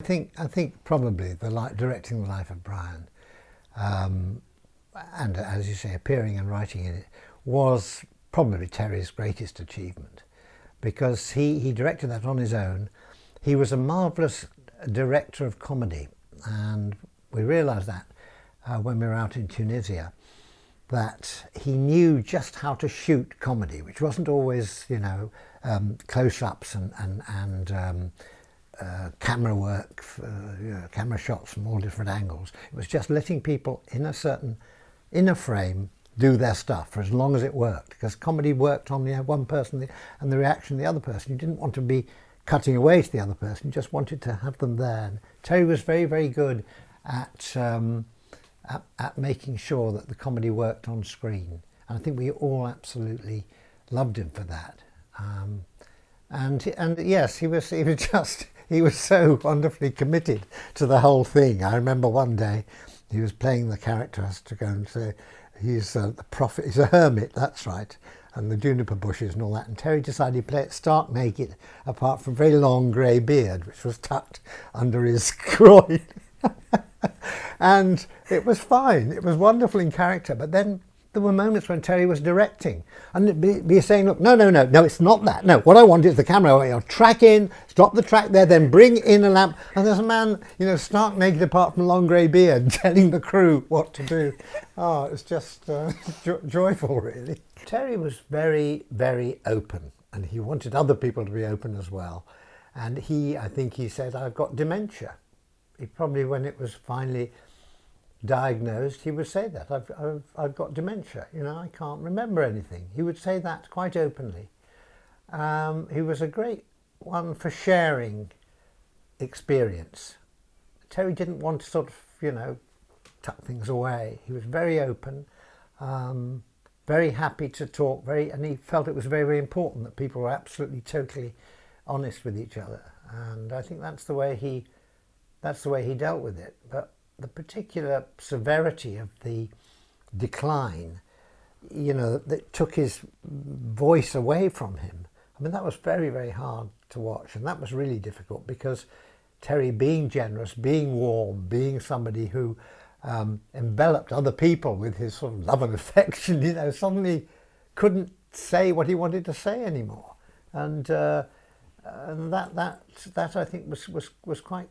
I think probably directing the life of Brian, and as you say, appearing and writing in it, was probably Terry's greatest achievement, because he directed that on his own. He was a marvellous director of comedy, and we realised that when we were out in Tunisia, that he knew just how to shoot comedy, which wasn't always, close-ups and camera work, camera shots from all different angles. It was just letting people in a frame do their stuff for as long as it worked, because comedy worked on one person and the reaction of the other person. You didn't want to be cutting away to the other person, you just wanted to have them there. And Terry was very, very good at making sure that the comedy worked on screen, and I think we all absolutely loved him for that. And yes, he was so wonderfully committed to the whole thing. I remember one day he was playing the character, has to go and say he's the prophet, he's a hermit, that's right, and the juniper bushes and all that. And Terry decided he'd play it stark naked, apart from a very long grey beard, which was tucked under his groin. And it was fine. It was wonderful in character. But then there were moments when Terry was directing and be saying, look, no, it's not that. No, what I want is the camera, track in, stop the track there, then bring in a lamp. And there's a man, stark naked apart from a long grey beard, telling the crew what to do. Oh, it was just joyful, really. Terry was very, very open, and he wanted other people to be open as well. And I think he said, I've got dementia. He probably, when it was finally diagnosed, he would say that I've got dementia. I can't remember anything. He would say that quite openly. He was a great one for sharing experience. Terry didn't want to sort of, tuck things away. He was very open, very happy to talk, and he felt it was very, very important that people were absolutely, totally honest with each other. And I think that's the way he dealt with it. But the particular severity of the decline, that took his voice away from him, I mean, that was very, very hard to watch. And that was really difficult, because Terry, being generous, being warm, being somebody who enveloped other people with his sort of love and affection, suddenly couldn't say what he wanted to say anymore. And that I think was quite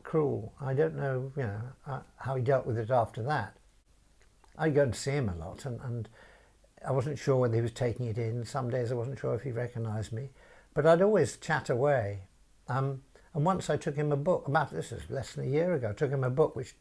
cruel. I don't know, how he dealt with it after that. I'd go and see him a lot, and I wasn't sure whether he was taking it in. Some days I wasn't sure if he recognised me, but I'd always chat away. And once I took him a book, this is less than a year ago, I took him a book which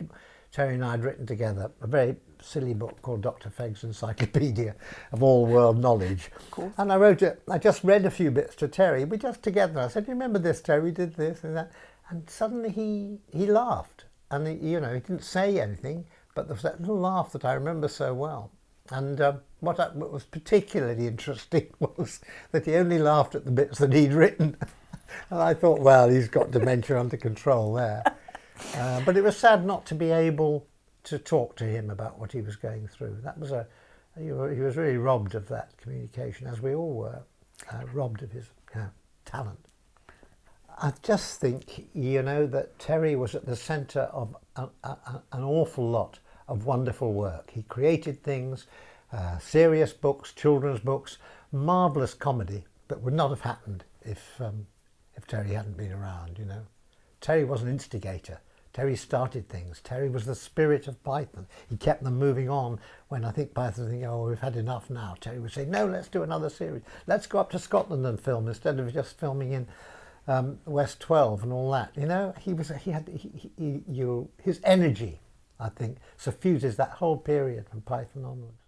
Terry and I had written together, a very silly book called Dr. Fegg's Encyclopedia of All World Knowledge. Cool. And I just read a few bits to Terry. We just together, I said, "Do you remember this, Terry? We did this and that." And suddenly he laughed, and he didn't say anything, but there was that little laugh that I remember so well. And what was particularly interesting was that he only laughed at the bits that he'd written. And I thought, well, he's got dementia under control there. But it was sad not to be able to talk to him about what he was going through. He was really robbed of that communication, as we all were, robbed of his talent. I just think, that Terry was at the centre of an awful lot of wonderful work. He created things, serious books, children's books, marvellous comedy that would not have happened if Terry hadn't been around, Terry was an instigator. Terry started things. Terry was the spirit of Python. He kept them moving on when I think Python think, oh, we've had enough now. Terry would say, no, let's do another series. Let's go up to Scotland and film instead of just filming in West 12 and all that. His energy, I think, suffuses that whole period from Python onwards.